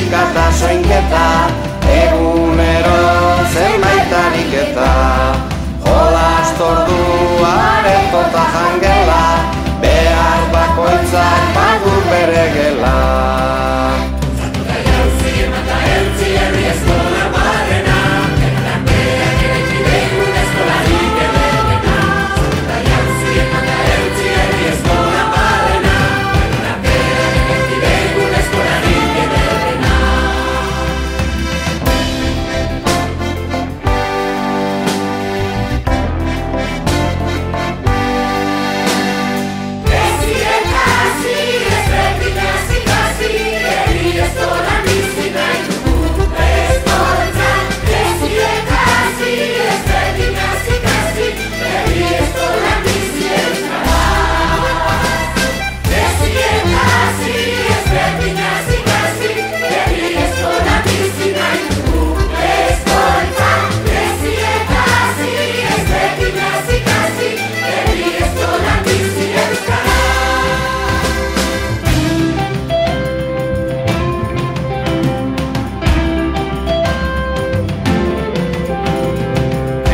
musika eta soinketa, egunero zenbait ariketa. Jolastordua areto eta jangela, behar bakoitzak badu bere gela.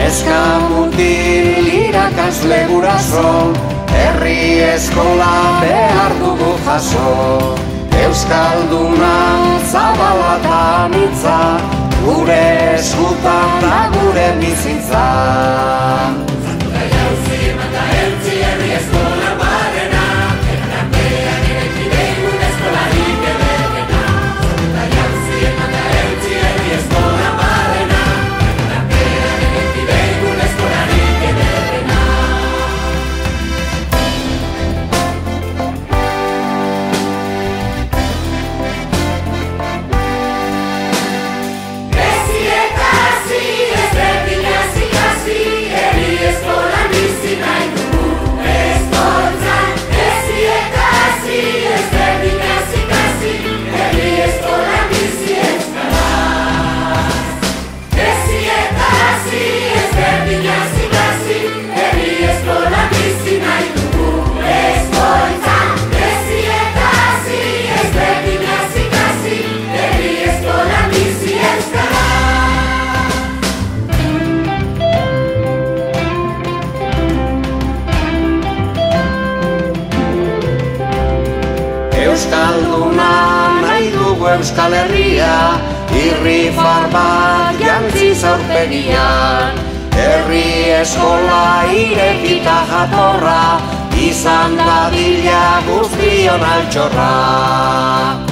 Eskamutil irakasle guraso, herri eskola behar dugu jaso. Euskalduna zabala eta anitza, gure eskutan da gure bizitza. Euskalduna nahi dugu Euskal Herria, irrifar bat jantziz aurpegian. Herri eskola irekita jatorra, izan dadila guztion altxorra.